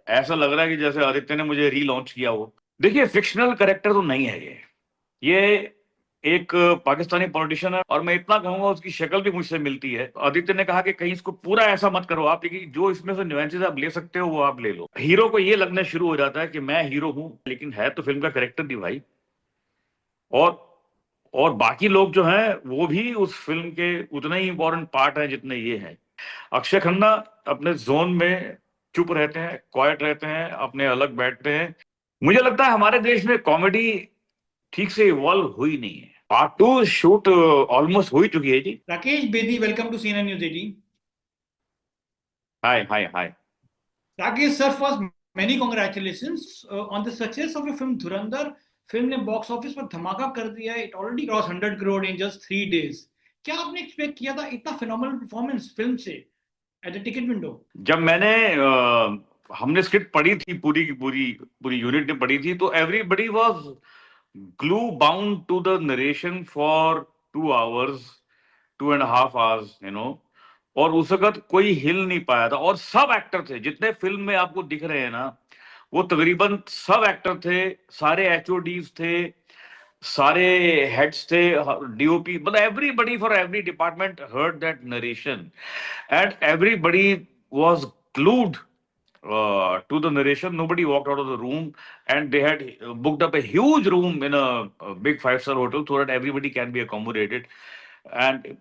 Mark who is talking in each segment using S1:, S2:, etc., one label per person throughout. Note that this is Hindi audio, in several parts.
S1: ऐसा लग रहा है कि जैसे आदित्य ने मुझे रीलॉन्च किया हो। देखिए, फिक्शनल कैरेक्टर तो नहीं है ये एक पाकिस्तानी पॉलिटिशियन है, और मैं इतना कहूंगा उसकी शक्ल भी मुझसे मिलती है। आदित्य ने कहा कि कहीं इसको पूरा ऐसा मत करो आप, लेकिन जो इसमें से न्यूएंसेस आप ले सकते हो वो आप ले लो। हीरो को ये लगने शुरू हो जाता है कि मैं हीरो हूं, लेकिन है तो फिल्म का कैरेक्टर भी भाई। और और बाकी लोग जो हैं वो भी उस फिल्म के उतने ही इंपॉर्टेंट पार्ट हैं जितने ये हैं। अक्षय खन्ना अपने जोन में चुप रहते हैं, क्वाइट रहते हैं, अपने अलग बैठते हैं। मुझे लगता है हमारे देश में कॉमेडी ठीक से इवॉल्व हुई नहीं है। पार्ट टू शूट ऑलमोस्ट हो ही चुकी है जी।
S2: Rakesh Bedi, welcome to CNN News 18.
S1: Hi hi hi.
S2: Rakesh sir, first many congratulations on the success of your film Dhurandhar. Film ने बॉक्स ऑफिस पर धमाका कर दिया है. It already cross 100 crore in just 3 days. क्या आपने एक्सपेक्ट किया था इतना फिनोमिनल परफॉर्मेंस फिल्म से एट द टिकट विंडो?
S1: जब मैंने हमने स्क्रिप्ट पढ़ी थी, पूरी की पूरी पूरी यूनिट ने पढ़ी थी, तो everybody was glue bound to the narration for 2 hours, 2.5 hours, और उस वक्त कोई हिल नहीं पाया था। और सब एक्टर थे जितने फिल्म में आपको दिख रहे हैं ना, वो तकरीबन सब एक्टर थे। सारे एचओडीज थे, सारे हेड्स थे, डीओपी, मतलब everybody for every department heard that narration, and everybody was glued to the narration. Nobody walked out of the room, and they had booked up a huge room in a big five-star hotel so that everybody can be accommodated. And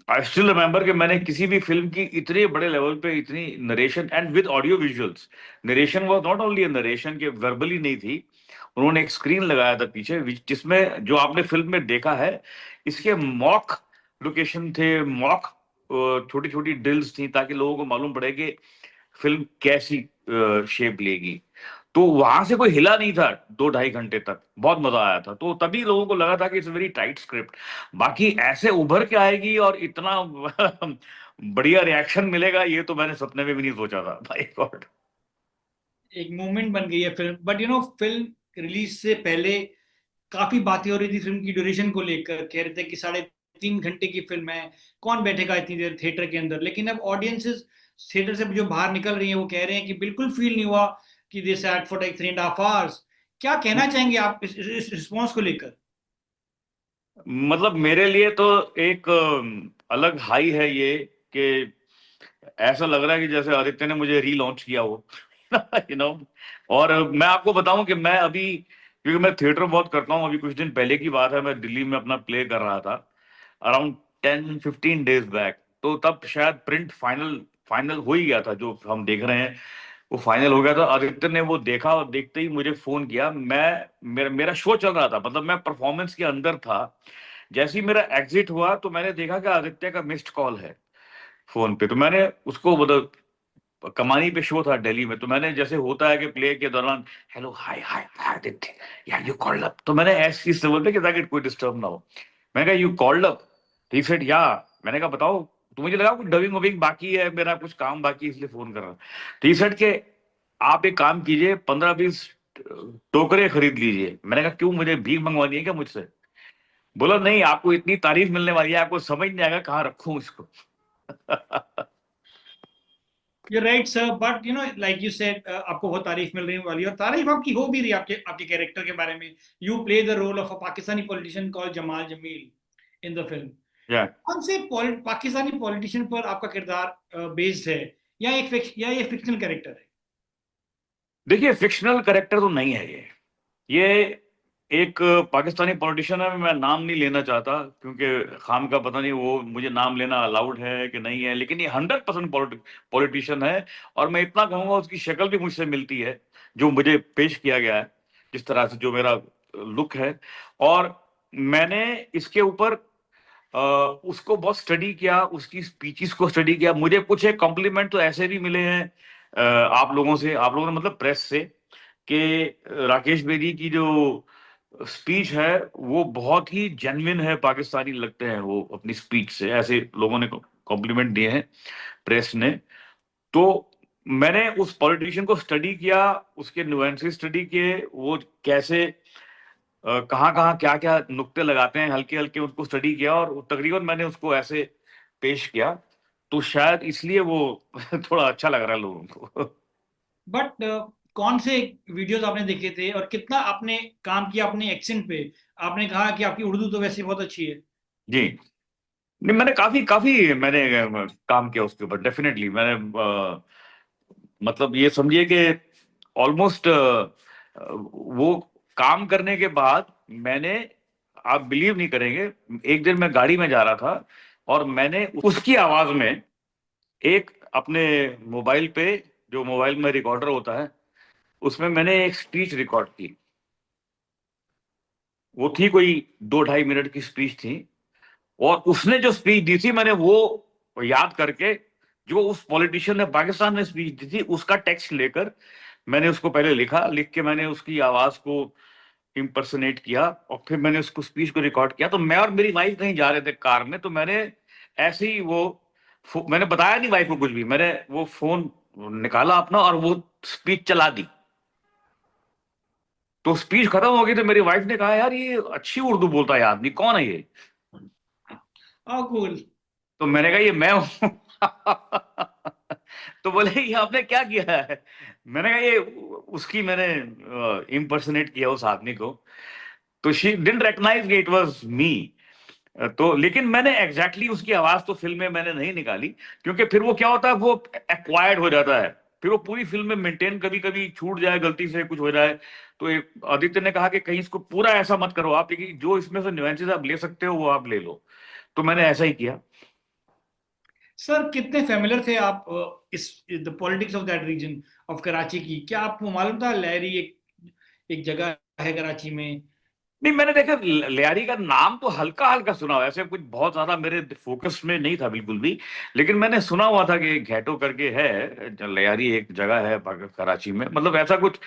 S1: I still remember कि मैंने किसी भी फिल्म की इतने बड़े लेवल पे इतनी narration and with audio visuals, narration was not only a narration के वर्बली नहीं थी, उन्होंने एक स्क्रीन लगाया था पीछे जिसमें जो आपने फिल्म में देखा है, इसके मॉक लोकेशन थे, मॉक छोटी छोटी ड्रिल्स थी, ताकि लोगों को मालूम पड़े कि फिल्म कैसी शेप लेगी। तो वहां से कोई हिला नहीं था 2 ढाई घंटे तक, बहुत मजा आया था। तो तभी लोगों को लगा था कि इट्स वेरी टाइट स्क्रिप्ट। बाकी ऐसे उभर के आएगी और इतना बढ़िया रिएक्शन मिलेगा, ये तो मैंने सपने में भी नहीं सोचा था भाई गॉड।
S2: एक मूवमेंट बन गई है फिल्म, बट फिल्म रिलीज से पहले काफी बातें हो रही थी फिल्म की ड्यूरेशन को लेकर. कह रहे थे कि 3.5 घंटे की फिल्म है, कौन बैठेगा इतनी देर थिएटर के अंदर. लेकिन अब ऑडियंसेस थिएटर से जो बाहर निकल रही है वो कह रहे हैं कि बिल्कुल फील नहीं हुआ कि दे सैट फॉर लाइक 3.5 आवर्स. क्या कहना चाहेंगे आप इस रिस्पॉन्स को लेकर?
S1: मतलब मेरे लिए तो एक अलग हाई है ये, कि ऐसा लग रहा है कि जैसे आदित्य ने मुझे रीलॉन्च किया हो। यू नो और मैं आपको बताऊं कि मैं अभी, क्योंकि मैं थिएटर बहुत करता हूं, अभी कुछ दिन पहले की बात है, मैं दिल्ली में अपना प्ले कर रहा था अराउंड 10-15 डेज बैक। तो तब शायद प्रिंट फाइनल फाइनल हो ही गया था, जो हम देख रहे हैं वो फाइनल हो गया था। आदित्य ने वो देखा और देखते ही मुझे फोन किया। मेरा मेरा शो चल रहा था, मतलब मैं परफॉर्मेंस के अंदर था। जैसे ही मेरा एग्जिट हुआ तो मैंने देखा कि आदित्य का मिस्ड कॉल है फोन पे। तो मैंने उसको, मतलब कमानी पे शो था दिल्ली में, तो मैंने, जैसे होता है कि प्ले के दौरान, हेलो हाय हाय हाय आदित्य, यार यू कॉल्ड अप, तो मैंने ऐसी इससे बोलते कि ताकि कोई डिस्टर्ब ना हो, मैंने कहा you called up. He said या। मैंने कहा बताओ। तो मुझे लगा कुछ डबिंग वबिंग बाकी है, मेरा कुछ काम बाकी है, इसलिए फोन कर रहा हूं। तो ही सेड के आप एक काम कीजिए, 15-20 टोकरे खरीद लीजिए। मैंने कहा क्यों, मुझे भीख मंगवानी है क्या मुझसे? बोला नहीं, आपको इतनी तारीफ मिलने वाली है, आपको समझ नहीं आएगा कहाँ रखूं इसको।
S2: You right sir, but like you said, आपको बहुत तारीफ मिल रही वाली है और तारीफ आपकी हो भी रही है आपके आपके कैरेक्टर के बारे में. You play the role of a Pakistani politician called Jamal Jamil in the film.
S1: या
S2: कौन से पाकिस्तानी पॉलिटिशियन पर आपका किरदार बेस्ड है, या ये फिक्शनल कैरेक्टर है?
S1: देखिए, फिक्शनल कैरेक्टर तो नहीं है ये एक पाकिस्तानी पॉलिटिशियन है। मैं नाम नहीं लेना चाहता, क्योंकि खाम का पता नहीं वो मुझे नाम लेना अलाउड है कि नहीं है, लेकिन ये 100% पॉलिटिशियन है। और मैं इतना कहूंगा, उसकी शक्ल भी मुझसे मिलती है, जो मुझे पेश किया गया है, जिस तरह से जो मेरा लुक है। और मैंने इसके ऊपर उसको बहुत स्टडी किया, उसकी स्पीचेस को स्टडी किया। मुझे कुछ एक कॉम्प्लीमेंट तो ऐसे भी मिले हैं आप लोगों से, आप लोगों ने मतलब प्रेस से, कि राकेश बेदी की जो स्पीच है वो बहुत ही जेन्युइन है, पाकिस्तानी लगते हैं वो अपनी स्पीच से, ऐसे लोगों ने कॉम्प्लीमेंट दिए हैं प्रेस ने। तो मैंने उस पॉलिटिशियन को स्टडी किया, उसके नुएंसेस स्टडी किए, वो कैसे कहाँ कहाँ क्या क्या नुक्ते लगाते हैं, हल्के हल्के उसको स्टडी किया, और तकरीबन मैंने उसको ऐसे पेश किया। तो शायद इसलिए वो थोड़ा अच्छा लग रहा है लोगों को।
S2: बट कौन से वीडियोस आपने देखे थे और कितना आपने काम किया अपने एक्सेंट पे? आपने कहा कि आपकी उर्दू तो वैसे बहुत अच्छी है।
S1: जी। नहीं, मैंने काफी काफी मैंने काम किया उसके ऊपर, डेफिनेटली मैंने मतलब ये समझिए कि ऑलमोस्ट वो काम करने के बाद मैंने, आप बिलीव नहीं करेंगे, एक दिन मैं गाड़ी में जा रहा था और मैंने उसकी आवाज में एक अपने मोबाइल पे, जो मोबाइल में रिकॉर्डर होता है, उसमें मैंने एक स्पीच रिकॉर्ड की। वो थी कोई 2-2.5 मिनट की स्पीच थी, और उसने जो स्पीच दी थी मैंने वो याद करके, जो उस पॉलिटिशियन ने पाकिस्तान में स्पीच दी थी उसका टेक्स्ट लेकर मैंने उसको पहले लिखा, लिख के मैंने उसकी आवाज को इम्पर्सनेट किया, और फिर मैंने उसको स्पीच को रिकॉर्ड किया। तो मैं और मेरी वाइफ कहीं जा रहे थे कार में, तो मैंने ऐसे ही वो मैंने बताया नहीं वाइफ को कुछ भी, मैंने वो फोन निकाला अपना और वो स्पीच चला दी। तो स्पीच खत्म हो गई तो मेरी वाइफ ने कहा, यार ये अच्छी उर्दू बोलता है आदमी, कौन है ये?
S2: हाँ, कूल।
S1: तो मैंने कहा ये मैं हूं। तो बोले ये आपने क्या किया है? मैंने कहा ये उसकी मैंने इम्पर्सनेट किया उस आदमी को। तो she didn't recognize it was me. तो लेकिन मैंने एग्जैक्टली उसकी आवाज तो फिल्म में मैंने नहीं निकाली, क्योंकि फिर वो क्या होता है, वो एक्वायर्ड हो जाता है, फिर वो पूरी फिल्म में मेंटेन, कभी कभी छूट जाए, गलती से कुछ हो जाए। तो आदित्य ने कहा कि कहीं इसको पूरा ऐसा मत करो आप, लेकिन जो इसमें से न्यूएंसेस आप ले सकते हो वो आप ले लो। तो मैंने ऐसा ही किया।
S2: सर, कितने फेमिलियर थे आप इस the politics of that region of Karachi की? क्या आपको मालूम था लहरी एक एक जगह है कराची में?
S1: नहीं, मैंने देखा लियारी का नाम तो हल्का हल्का सुना हुआ, ऐसे कुछ बहुत ज्यादा मेरे फोकस में नहीं था बिल्कुल भी। लेकिन मैंने सुना हुआ था कि घैटो करके है, लियारी एक जगह है कराची में, मतलब ऐसा कुछ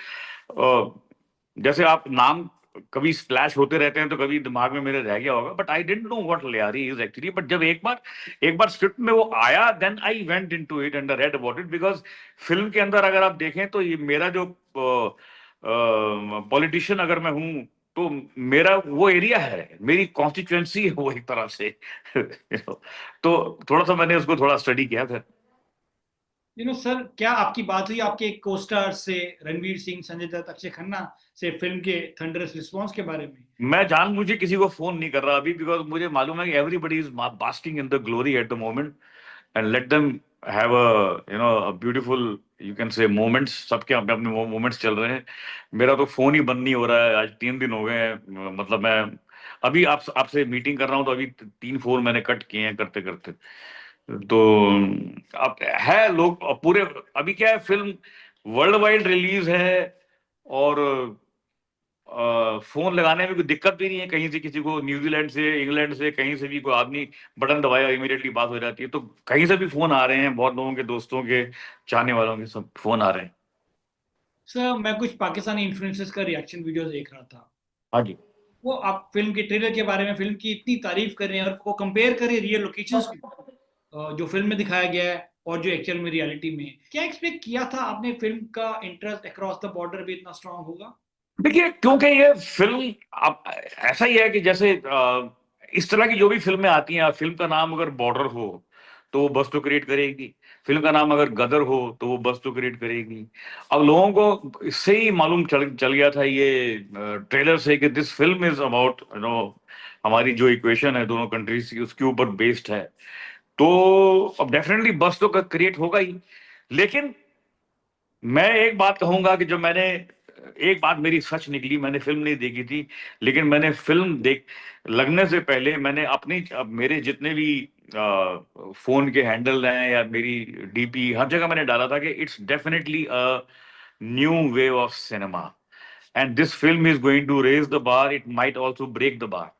S1: जैसे आप नाम कभी स्प्लैश होते रहते हैं तो कभी दिमाग में मेरे रह गया होगा, but I didn't know what Lyari is actually. But जब एक बार स्क्रिप्ट में वो आया, then I went into it and read about it, because film के अंदर अगर आप देखें तो ये मेरा जो पॉलिटिशियन अगर मैं हूं, तो मेरा वो एरिया है, मेरी कॉन्स्टिट्यूएंसी है वो एक तरह से। तो थोड़ा सा मैंने उसको थोड़ा स्टडी किया फिर।
S2: सर, क्या आपकी बात हुई आपके को स्टार से, रणवीर सिंह, संजय दत्त, अक्षय खन्ना से, फिल्म के थंडरस रिस्पॉन्स के बारे में?
S1: मैं जानबूझ किसी को फोन नहीं कर रहा अभी, बिकॉज मुझे मालूम है कि everybody is basking in the glory at the moment, and let them have a beautiful, you can say, moments. सबके अपने अपने मोमेंट्स चल रहे हैं। मेरा तो फोन ही बंद नहीं हो रहा है, आज 3 दिन हो गए हैं। मतलब मैं अभी आपसे मीटिंग कर रहा हूँ तो अभी 3 फोन मैंने कट किए हैं करते करते। तो अब है लोग पूरे, अभी क्या है, फिल्म वर्ल्ड वाइड रिलीज है, और फोन लगाने में कोई दिक्कत भी नहीं है, कहीं से किसी को, न्यूजीलैंड से, इंग्लैंड से, कहीं से भी कोई आदमी बटन दबाया इमीडिएटली बात हो जाती है। तो कहीं से भी फोन आ रहे हैं, बहुत लोगों के, दोस्तों के, चाहने वालों के, सब फोन आ रहे हैं।
S2: सर, मैं कुछ पाकिस्तानी इन्फ्लुएंसर्स का रिएक्शन वीडियो देख रहा था।
S1: हाँ जी।
S2: वो आप फिल्म के ट्रेलर के बारे में फिल्म की इतनी तारीफ कर रहे हैं और वो कंपेयर कर रहे हैं रियल लोकेशंस जो फिल्म में दिखाया गया है और जो एक्चुअल में रियलिटी में है। क्या एक्सपेक्ट किया था आपने फिल्म का इंटरेस्ट अक्रॉस द बॉर्डर भी इतना स्ट्रांग होगा?
S1: देखिए, क्योंकि ये फिल्म आप, ऐसा ही है कि जैसे इस तरह की जो भी फिल्में आती हैं, फिल्म का नाम अगर बॉर्डर हो तो वो बस तो क्रिएट करेगी, फिल्म का नाम अगर गदर हो तो वो बस तो क्रिएट करेगी। अब लोगों को इससे ही मालूम चल चल गया था ये ट्रेलर से कि दिस फिल्म इज अबाउट हमारी जो इक्वेशन है दोनों कंट्रीज की, उसके ऊपर बेस्ड है। तो अब डेफिनेटली बस तो क्रिएट होगा ही। लेकिन मैं एक बात कहूंगा कि एक बात मेरी सच निकली, मैंने फिल्म नहीं देखी थी, लेकिन मैंने फिल्म देख लगने से पहले मैंने अपनी, अब मेरे जितने भी फोन के हैंडल हैं या मेरी डीपी, हर जगह मैंने डाला था कि it's definitely a new wave of cinema, and this film is going to raise the bar, it might also break the bar,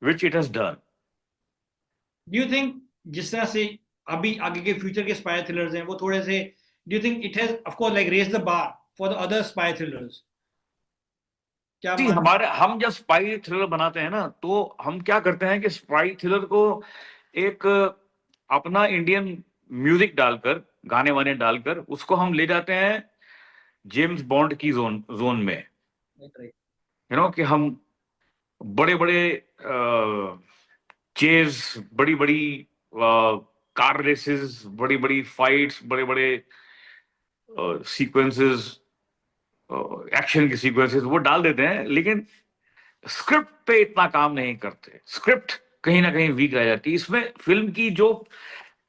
S1: which it has done.
S2: Do you think जिस तरह से अभी आगे के फ्यूचर के स्पाई थ्रिलर्स हैं वो थोड़े से, do you think it has of course like raise the bar for the other spy thrillers? क्या
S1: जी,
S2: मान?
S1: हम जब स्पाई थ्रिलर बनाते हैं ना, तो हम क्या करते हैं कि स्पाई थ्रिलर को एक अपना इंडियन म्यूजिक डालकर, गाने वाने डालकर उसको हम ले जाते हैं जेम्स बॉन्ड की जोन जोन में।
S2: राइट।
S1: कि हम बड़े बड़े चेज, बड़ी बड़ी कार रेसेस, बड़ी बड़ी फाइट्स, बड़े बड़े सीक्वेंसेस, एक्शन की सीक्वेंसेस वो डाल देते हैं, लेकिन स्क्रिप्ट पे इतना काम नहीं करते। स्क्रिप्ट कहीं ना कहीं वीक रह जाती है। इसमें फिल्म की जो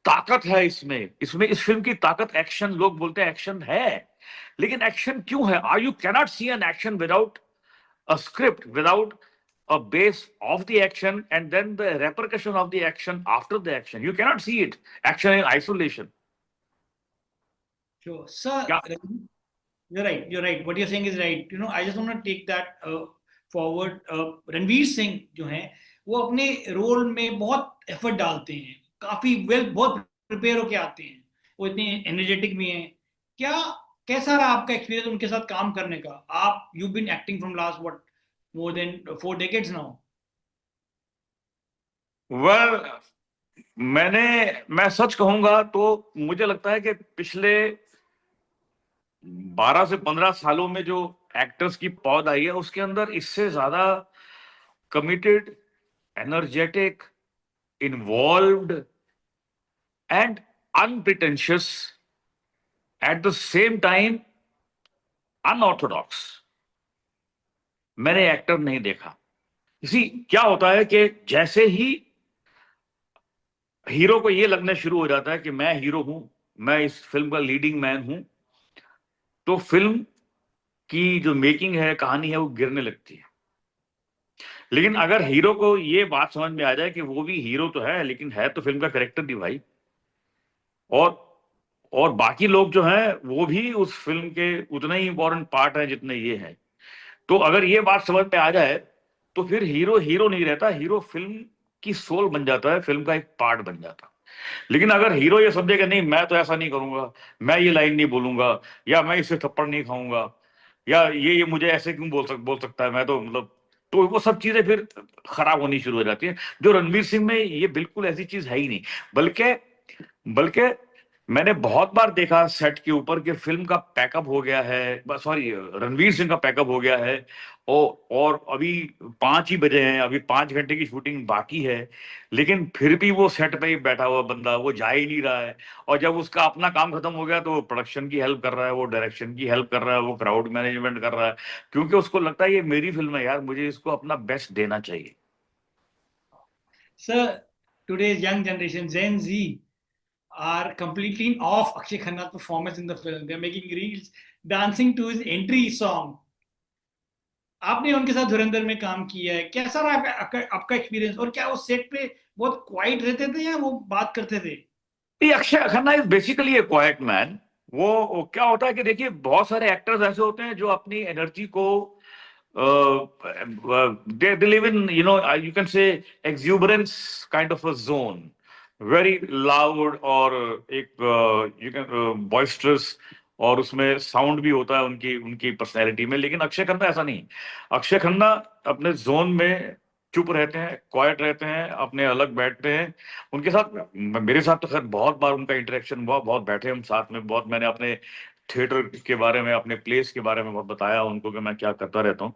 S1: ताकत है, इसमें इसमें इस फिल्म की ताकत एक्शन, लोग बोलते हैं एक्शन है, लेकिन एक्शन क्यों है? I you cannot see an action without a script, without a base of the action and then the repercussion of the action after the action. You cannot see it. Action in isolation.
S2: Sure. Sir,
S1: Yeah.
S2: you're right. You're right. What you're saying is right. I just want to take that forward. Ranveer Singh जो हैं, वो अपने रोल में बहुत एफर्ट डालते हैं, काफी बहुत प्रिपेयर होके आते हैं, वो इतने एनर्जेटिक भी हैं। क्या कैसा रहा आपका एक्सपीरियंस उनके साथ काम करने का? आप you been acting from last what more than 4 decades now.
S1: Well, मैं सच कहूंगा तो मुझे लगता है कि पिछले 12 से 15 सालों में जो एक्टर्स की पौध आई है, उसके अंदर इससे ज्यादा committed, energetic, involved and unpretentious, at the same time unorthodox मैंने एक्टर नहीं देखा। इसी क्या होता है कि जैसे ही हीरो को ये लगना शुरू हो जाता है कि मैं हीरो हूं, मैं इस फिल्म का लीडिंग मैन हूं, तो फिल्म की जो मेकिंग है, कहानी है, वो गिरने लगती है। लेकिन अगर हीरो को ये बात समझ में आ जाए कि वो भी हीरो तो है, लेकिन है तो फिल्म का कैरेक्टर भी भाई, और और बाकी लोग जो हैं वो भी उस फिल्म के उतना ही इंपॉर्टेंट पार्ट है जितने ये हैं, तो अगर ये बात समझ में आ जाए तो फिर हीरो हीरो नहीं रहता, हीरो फिल्म की सोल बन जाता है, फिल्म का एक पार्ट बन जाता है। लेकिन अगर हीरो ये समझे कि नहीं मैं तो ऐसा नहीं करूंगा, मैं ये लाइन नहीं बोलूंगा, या मैं इससे थप्पड़ नहीं खाऊंगा, या ये मुझे ऐसे क्यों बोल सकता है, मैं तो मतलब, तो वो सब चीजें फिर खराब होनी शुरू हो जाती है। जो रणवीर सिंह में ये बिल्कुल ऐसी चीज है ही नहीं। बल्कि बल्कि मैंने बहुत बार देखा सेट के ऊपर कि फिल्म का पैकअप हो गया है, सॉरी, रणवीर सिंह का पैकअप हो गया है, और अभी 5 ही बजे हैं, अभी 5 घंटे की शूटिंग बाकी है, लेकिन फिर भी वो सेट पे ही बैठा हुआ बंदा, वो जा ही नहीं रहा है। और जब उसका अपना काम खत्म हो गया तो वो प्रोडक्शन की हेल्प कर रहा है, वो डायरेक्शन की हेल्प कर रहा है, वो क्राउड मैनेजमेंट कर रहा है, क्योंकि उसको लगता है ये मेरी फिल्म है यार, मुझे इसको अपना बेस्ट देना चाहिए।
S2: Sir, today's young generation, Gen Z, are completely in awe of Akshay Khanna's performance in the film. They're making reels, dancing to his entry song. आपने उनके साथ धुरंधर में काम किया है, कैसा रहा आपका एक्सपीरियंस? और क्या वो सेट पे बहुत क्वाइट रहते थे या वो बात करते थे?
S1: ये Akshay Khanna is basically A quite man. वो क्या होता है कि देखिए, बहुत सारे एक्टर्स ऐसे होते हैं जो अपनी एनर्जी को they live in, you can say, exuberance kind of a zone, very loud, और एक you can boisterous, और उसमें साउंड भी होता है उनकी उनकी पर्सनैलिटी में। लेकिन अक्षय खन्ना ऐसा नहीं। अक्षय खन्ना अपने जोन में चुप रहते हैं, क्वाइट रहते हैं, अपने अलग बैठते हैं। उनके साथ, मेरे साथ तो खैर बहुत बार उनका इंटरेक्शन हुआ, बहुत बैठे हम साथ में, बहुत मैंने अपने थिएटर के बारे में, अपने प्लेस के बारे में बहुत बताया उनको कि मैं क्या करता रहता हूँ।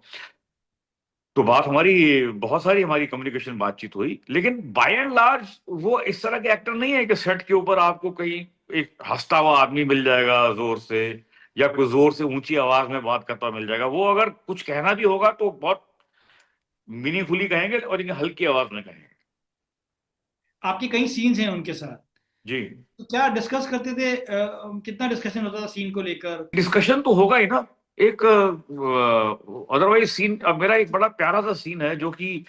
S1: तो बात हमारी, बहुत सारी हमारी कम्युनिकेशन बातचीत हुई। लेकिन बाय एंड लार्ज वो इस तरह के एक्टर नहीं है कि सेट के ऊपर आपको कहीं एक हंसता हुआ आदमी मिल जाएगा जोर से, या कोई जोर से ऊंची आवाज में बात करता हुआ मिल जाएगा। वो अगर कुछ कहना भी होगा तो बहुत मीनिंगफुली कहेंगे, और एक हल्की आवाज में कहेंगे।
S2: आपके कई सीन्स हैं उनके साथ,
S1: जी।
S2: तो क्या डिस्कस करते थे? कितना डिस्कशन होता था सीन को लेकर?
S1: डिस्कशन तो होगा ही ना। एक अदरवाइज सीन, अब मेरा एक बड़ा प्यारा सा सीन है जो कि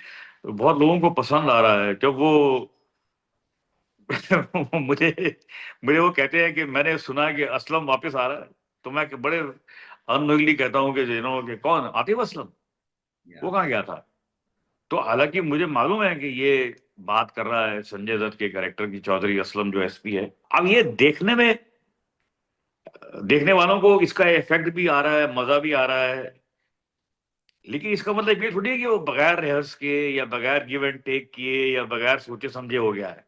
S1: बहुत लोगों को पसंद आ रहा है। जब वो मुझे मुझे वो कहते हैं कि मैंने सुना है कि असलम वापस आ रहा है, तो मैं बड़े अनोइंगली कहता हूँ कि कि कौन, आतिफ असलम, वो कहाँ गया था? तो हालांकि मुझे मालूम है कि ये बात कर रहा है संजय दत्त के कैरेक्टर की, चौधरी असलम जो एसपी है। अब ये देखने वालों को इसका इफेक्ट भी आ रहा है, मजा भी आ रहा है, लेकिन इसका मतलब ये थोड़ी है कि वो बगैर रिहर्स के, या बगैर गिव एंड टेक किए, या बगैर सोचे समझे हो गया है।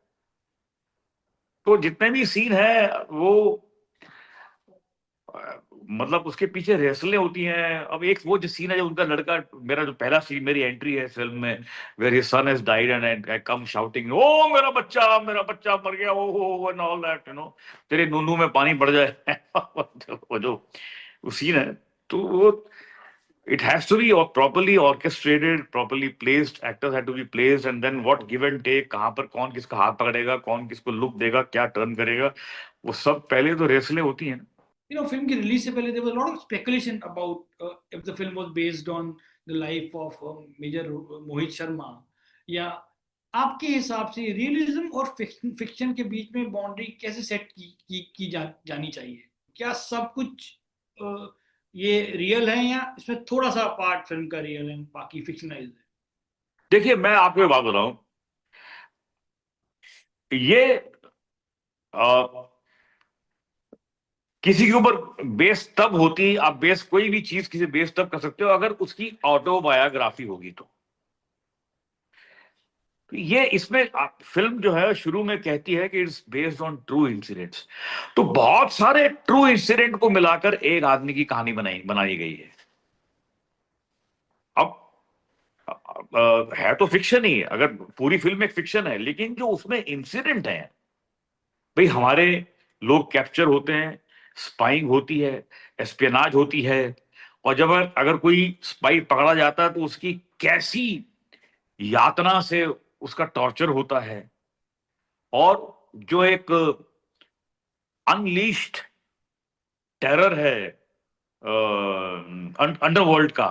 S1: तो जितने भी सीन है वो मतलब उसके पीछे रेसलें होती हैं। अब एक वो जो सीन है, जो उनका लड़का, मेरा जो पहला सीन, मेरी एंट्री है फिल्म में, where his son has died and I come shouting, ओ मेरा बच्चा मर गया, ओ एंड ऑल दैट, तेरे नूनू में पानी पड़ जाए। वो जो वो सीन है, तो वो it has to be properly orchestrated, properly placed, actors had to be placed, and then what give and take, कहाँ पर कौन किसका हाथ पकड़ेगा, कौन किसको लुक देगा, क्या टर्न करेगा, वो सब पहले तो रेसलें होती हैं।
S2: फिल्म की रिलीज से पहले there was a lot of speculation about if the film was based on the life of major Mohit Sharma, या आपके हिसाब से रियलिज्म और फिक्शन के बीच में बाउंड्री कैसे सेट की जानी चाहिए? क्या सब कुछ ये रियल है, या इसमें थोड़ा सा पार्ट फिल्म का रियल है बाकी फिक्शनाइज है?
S1: देखिए, मैं आपको एक बात बताऊं, ये अ, किसी के ऊपर बेस तब होती, आप बेस कोई भी चीज किसी बेस तब कर सकते हो अगर उसकी ऑटोबायोग्राफी होगी तो। ये इसमें फिल्म जो है शुरू में कहती है कि it's based on true incidents, तो बहुत सारे ट्रू इंसिडेंट को मिलाकर एक आदमी की कहानी बनाई गई है। अब है तो फिक्शन ही, अगर पूरी फिल्म एक फिक्शन है, लेकिन जो उसमें इंसिडेंट है, भाई हमारे लोग कैप्चर होते हैं, स्पाइंग होती है, एस्पियनाज होती है, और जब अगर कोई स्पाई पकड़ा जाता है तो उसकी कैसी यातना से उसका टॉर्चर होता है, और जो एक अनलीश्ड टेरर है अंडरवर्ल्ड का,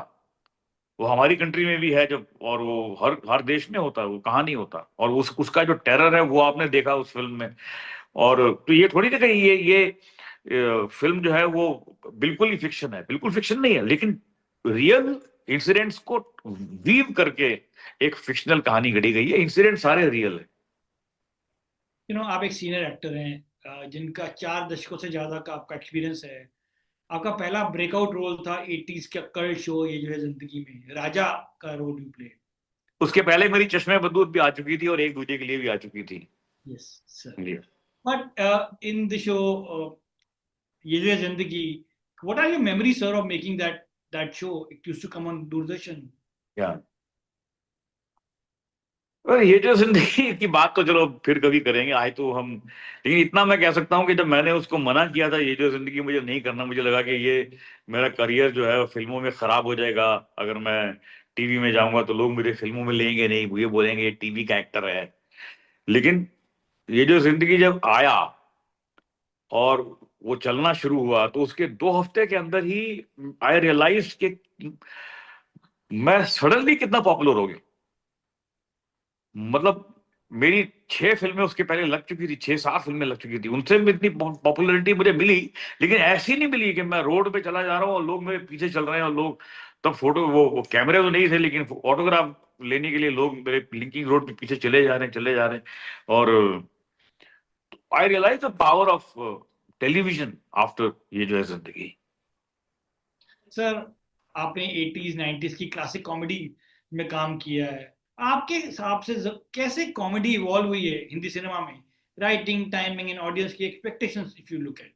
S1: वो हमारी कंट्री में भी है जब, और वो हर हर देश में होता है, वो कहाँ नहीं होता, और उसका जो टेरर है वो आपने देखा उस फिल्म में। और तो ये थोड़ी ना कहीं ये फिल्म जो है वो बिल्कुल ही फिक्शन है, बिल्कुल फिक्शन नहीं है, लेकिन रियल इंसिडेंट्स को वीव करके एक फिक्शनल कहानी घड़ी गई है, इंसिडेंट सारे रियल है।
S2: आप एक सीनियर एक्टर हैं, जिनका 4 दशकों से ज्यादा का आपका एक्सपीरियंस है। आपका पहला ब्रेकआउट रोल था 80s का कल्ट शो ये जो है जिंदगी में, राजा का रोल यू प्ले।
S1: उसके पहले मेरी चश्मे बदूत भी आ चुकी थी, और एक दूजे के लिए भी आ चुकी थी।
S2: Yes sir.
S1: जी।
S2: बट इन द शो ये जो है जिंदगी, what are your memory sir of making that show? It used to come on Doordarshan.
S1: या ये जो जिंदगी की बात तो चलो फिर कभी करेंगे, आए तो हम, लेकिन इतना मैं कह सकता हूँ कि जब मैंने उसको मना किया था, ये जो जिंदगी मुझे नहीं करना, मुझे लगा कि ये मेरा करियर जो है फिल्मों में खराब हो जाएगा, अगर मैं टीवी में जाऊंगा तो लोग मुझे फिल्मों में लेंगे नहीं, ये बोलेंगे ये टीवी का एक्टर है। लेकिन ये जो जिंदगी जब आया और वो चलना शुरू हुआ, तो उसके 2 हफ्ते के अंदर ही आई रियलाइज कि मैं सडनली कितना पॉपुलर हो गया। मतलब मेरी 6 फिल्में उसके पहले लग चुकी थी, 6-7 फिल्में लग चुकी थी, उनसे भी इतनी पॉपुलैरिटी मुझे मिली, लेकिन ऐसी नहीं मिली कि मैं रोड पे चला जा रहा हूँ और लोग मेरे पीछे चल रहे हैं, और लोग तब फोटो, वो कैमरे तो नहीं थे, लेकिन ऑटोग्राफ लेने के लिए लोग मेरे लिंकिंग रोड पे पीछे चले जा रहे हैं। और I realise the power of television after ये जो है जिंदगी।
S2: सर, आपने 80s 90s की क्लासिक कॉमेडी में काम किया है। आपके हिसाब से कैसे कॉमेडी इवॉल्व हुई है हिंदी सिनेमा में? राइटिंग, टाइमिंग एंड ऑडियंस की expectations if you look at.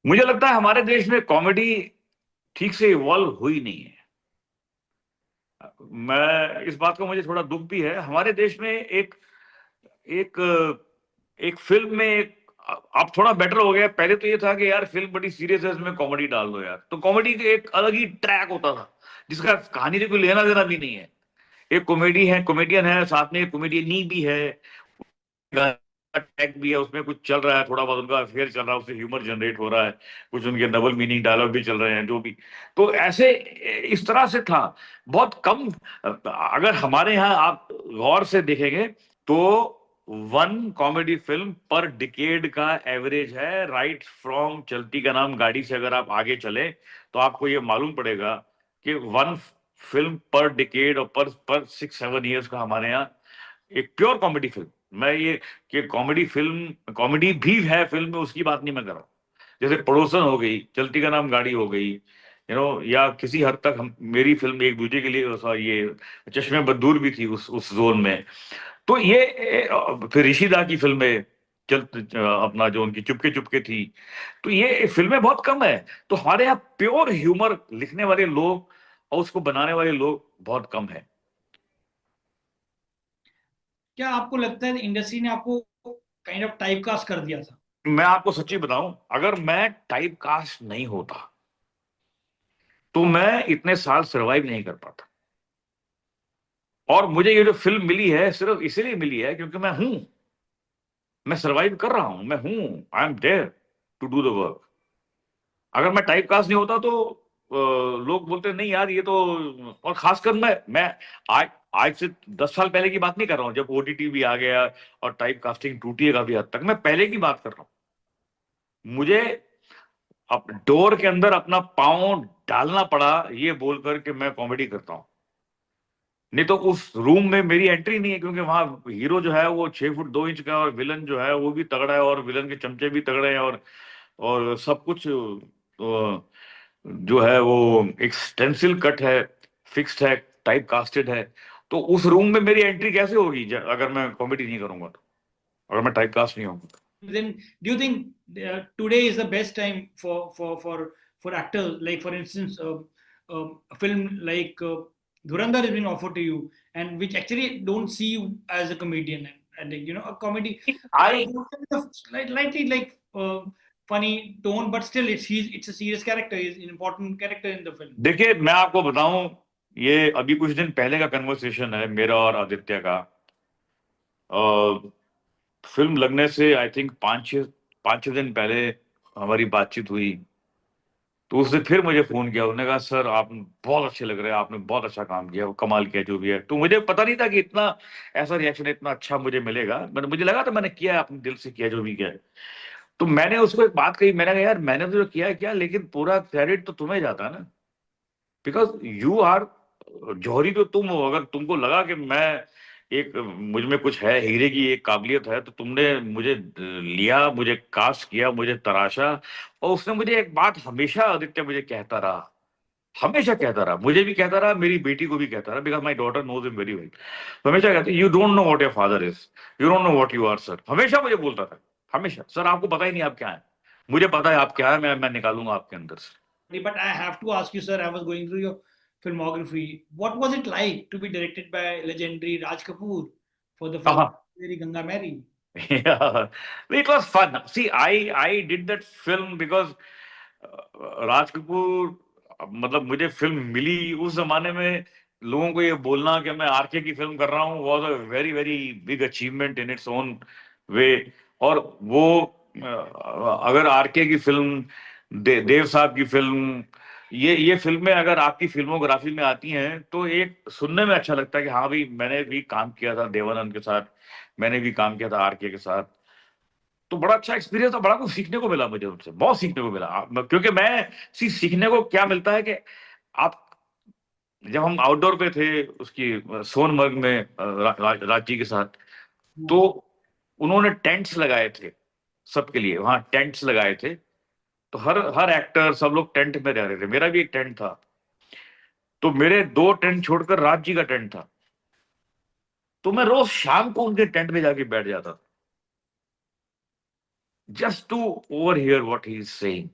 S1: मुझे लगता है हमारे देश में कॉमेडी ठीक से इवॉल्व हुई नहीं है। मैं इस बात को, मुझे थोड़ा दुख भी है, हमारे देश में एक एक एक फिल्म में एक, अब थोड़ा बेटर हो गया। पहले तो ये था कि यार फिल्म बड़ी सीरियस है, इसमें कॉमेडी डाल दो यार, तो कॉमेडी का एक अलग ही ट्रैक होता था, जिसका कहानी से कोई लेना देना भी नहीं है। एक कॉमेडी है, कॉमेडियन है, साथ में कॉमेडियनी भी है, टैग भी है, उसमें कुछ चल रहा है, थोड़ा बहुत उनका अफेयर चल रहा है, उससे ह्यूमर जनरेट हो रहा है, कुछ उनके डबल मीनिंग डायलॉग भी चल रहे हैं, जो भी। तो ऐसे इस तरह से था, बहुत कम। अगर हमारे यहाँ आप गौर से देखेंगे तो 1 कॉमेडी फिल्म पर डिकेड का एवरेज है, राइट फ्रॉम चलती का नाम गाड़ी से अगर आप आगे चले तो आपको ये मालूम पड़ेगा कि 1 फिल्म पर डिकेड और पर 6-7 ईयर्स का हमारे यहाँ एक प्योर कॉमेडी फिल्म। मैं ये कि कॉमेडी फिल्म, कॉमेडी भी है फिल्म में, उसकी बात नहीं मैं कर रहा हूँ। जैसे पड़ोसन हो गई, चलती का नाम गाड़ी हो गई, या किसी हद तक हम, मेरी फिल्म एक दूजे के लिए, सॉरी ये चश्मे बदूर भी थी उस जोन में। तो ये फिर ऋषिदा की फिल्में, अपना जो उनकी चुपके चुपके थी, तो ये फिल्में बहुत कम है। तो हमारे यहाँ प्योर ह्यूमर लिखने वाले लोग और उसको बनाने वाले लोग बहुत कम है।
S2: क्या आपको लगता है इंडस्ट्री ने आपको काइंड ऑफ टाइप कास्ट कर दिया था?
S1: मैं आपको सच्ची बताऊं, अगर मैं टाइप कास्ट नहीं होता तो मैं इतने साल सरवाइव नहीं कर पाता। और मुझे ये जो फिल्म मिली है सिर्फ इसीलिए मिली है क्योंकि मैं हूं, मैं सरवाइव कर रहा हूं, मैं हूं, I am there to do the work. अगर मैं टाइप कास्ट नहीं होता तो लोग बोलते नहीं यार ये तो। और खासकर मैं आज आज से 10 साल पहले की बात नहीं कर रहा हूं, जब ओटीटी भी आ गया और टाइप कास्टिंग टूटी है काफी हद तक, मैं पहले की बात कर रहा हूं। मुझे अब डोर के अंदर अपना पाँव डालना पड़ा ये बोलकर के मैं कॉमेडी करता हूं। नहीं तो उस रूम में मेरी एंट्री नहीं है, क्योंकि वहां हीरो जो है वो 6 फुट 2 इंच का, और विलन जो है वो भी तगड़ा है, और विलन के चमचे भी तगड़े हैं, और सब कुछ जो है वो एक स्टेंसिल कट है, फिक्स्ड है, टाइप कास्टेड है। तो उस रूम में मेरी एंट्री कैसे होगी अगर मैं कॉमेडी नहीं करूंगा तो, अगर मैं टाइप कास्ट नहीं होऊंगा।
S2: Then do you think today is the best time for actors? Like for instance, a film like Dhurandhar is being offered to you, and which actually don't see you as a comedian, and like, you know, a comedy,
S1: I
S2: slightly like funny tone, but still it's a serious character, is an important character in the film.
S1: देखिए मैं आपको बताऊं, ये अभी कुछ दिन पहले का कन्वर्सेशन है मेरा और आदित्य का। फिल्म लगने से आई थिंक 5-6 दिन पहले हमारी बातचीत हुई। तो उसने फिर मुझे फोन किया, उसने कहा सर आप बहुत अच्छे लग रहे हैं, आपने बहुत अच्छा काम किया, वो कमाल किया जो भी है। तो मुझे पता नहीं था कि इतना ऐसा रिएक्शन इतना अच्छा मुझे मिलेगा। मुझे लगा था मैंने किया है, अपने दिल से किया जो भी किया है। तो मैंने उसको एक बात कही, मैंने कहा यार मैंने तो जो किया है किया, लेकिन पूरा क्रेडिट तो तुम्हें जाता है ना, बिकॉज यू आर जौहरी तो तुम हो। अगर तुमको लगा कि मैं एक मुझ में कुछ है, हीरे की एक काबिलियत है, तो तुमने मुझे लिया, मुझे कास्ट किया, मुझे तराशा। और उसने मुझे एक बात हमेशा आदित्य मुझे कहता रहा, हमेशा कहता रहा, मुझे भी कहता रहा, मेरी बेटी को भी कहता रहा, because my daughter knows him very well. हमेशा कहते you don't know what your father is, you don't know what you are sir. हमेशा मुझे बोलता था, हमेशा, सर आपको पता ही नहीं आप क्या है। मुझे पता है आप क्या है, मैं निकालूंगा आपके अंदर से।
S2: But I have to ask you, sir. I was going through your filmography. What was it like to be directed by legendary Raj Kapoor for the film
S1: हाँ,
S2: Meri Ganga Mary?
S1: yeah, it was fun. See, I did that film because Raj Kapoor, मतलब मुझे फिल्म मिली उस जमाने में, लोगों को ये बोलना कि मैं आरके की फिल्म कर रहा हूँ was a very very big achievement in its own way. और वो अगर आरके की फिल्म, देव साहब की फिल्म, ये फिल्में अगर आपकी फिल्मोग्राफी में आती हैं तो एक सुनने में अच्छा लगता है कि हाँ भाई मैंने भी काम किया था देवानंद के साथ, मैंने भी काम किया था आरके के साथ। तो बड़ा अच्छा एक्सपीरियंस था, बड़ा कुछ सीखने को मिला मुझे उनसे, बहुत सीखने को मिला। क्योंकि मैं सीखने को क्या मिलता है कि आप, जब हम आउटडोर पे थे उसकी सोनमर्ग में राज जी के साथ, तो उन्होंने टेंट्स लगाए थे सबके लिए, वहां टेंट्स लगाए थे। तो हर हर एक्टर सब लोग टेंट में रह रहे थे, मेरा भी एक टेंट था। तो मेरे 2 टेंट छोड़कर राज जी का टेंट था, तो मैं रोज शाम को उनके टेंट में जाके बैठ जाता था, just to overhear what he is saying.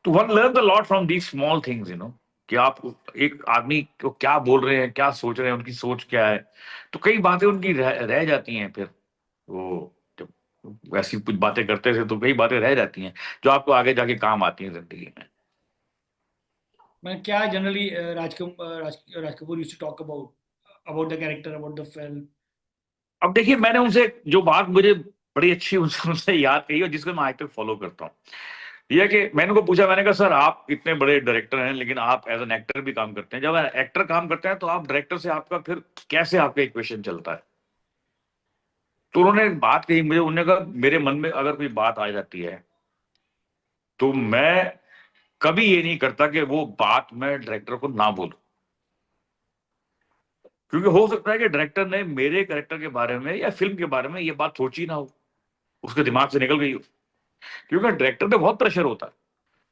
S1: तो one learn the lot from these small things, कि आप एक आदमी को क्या बोल रहे हैं, क्या सोच रहे हैं, उनकी सोच क्या है। तो कई बातें उनकी रह जाती हैं फिर, वो जब ऐसी कुछ बातें करते थे तो कई बातें रह जाती हैं जो आपको आगे जाके काम आती हैं जिंदगी में।
S2: मैं क्या generally Raj Kapoor used to talk about the character, about the film.
S1: अब देखिए मैंने उनसे जो बात मुझे बड़ी अच्छी उनसे उनसे याद कही और जिसको मैं आज तक फॉलो करता हूँ, ये है कि मैंने उनको पूछा, मैंने कहा सर आप इतने बड़े डायरेक्टर हैं लेकिन आप एज एन एक्टर भी काम करते हैं, जब एक्टर काम करते हैं तो आप डायरेक्टर से आपका फिर कैसे आपका इक्वेशन चलता है। तो उन्होंने एक बात कही मुझे, उन्होंने कहा मेरे मन में अगर कोई बात आ जाती है तो मैं कभी ये नहीं करता कि वो बात मैं डायरेक्टर को ना बोलूं, क्योंकि हो सकता है कि डायरेक्टर ने मेरे कैरेक्टर के बारे में या फिल्म के बारे में ये बात सोची ना हो, उसके दिमाग से निकल गई हो, क्योंकि डायरेक्टर पे बहुत प्रेशर होता है।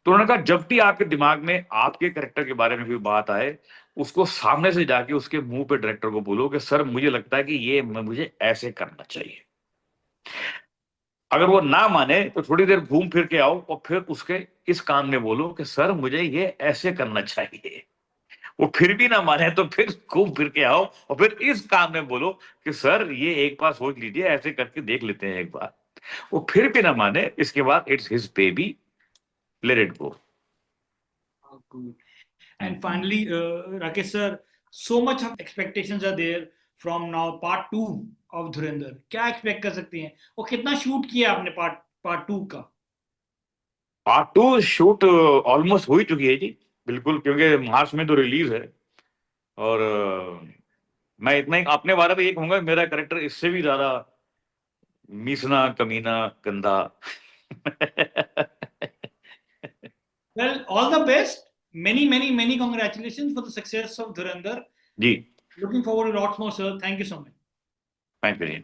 S1: तो उन्होंने कहा जब भी आपके दिमाग में आपके कैरेक्टर के बारे में कोई बात आए, उसको सामने से जाके उसके मुंह पे डायरेक्टर को बोलो कि सर मुझे लगता है कि ये मुझे ऐसे करना चाहिए। अगर वो ना माने तो थोड़ी देर घूम फिर के आओ और फिर उसके इस कान में बोलो कि सर मुझे ये ऐसे करना चाहिए। वो फिर भी ना माने तो फिर घूम फिर के आओ और फिर इस कान में बोलो कि सर ये एक बार सोच लीजिए, ऐसे करके देख लेते हैं एक बार। वो फिर भी ना माने, इसके बाद it's his baby, let it go.
S2: Good. And finally, Rakesh sir, so much of expectations are there from now part 2 of धुरंधर। क्या एक्सपेक्ट कर सकते हैं और कितना शूट किया आपने पार्ट 2 का?
S1: पार्ट टू शूट ऑलमोस्ट हो ही चुकी है जी, बिल्कुल, क्योंकि मार्च में तो रिलीज है। और मैं इतना ही अपने बारे में ये कहूंगा, मेरा करेक्टर इससे भी ज्यादा मीसना कमीना गंदा।
S2: Well, all the best. Many congratulations for the success of Dhurandhar.
S1: Ji,
S2: Looking forward to lots more, sir. Thank you so much.
S1: Thank you ji.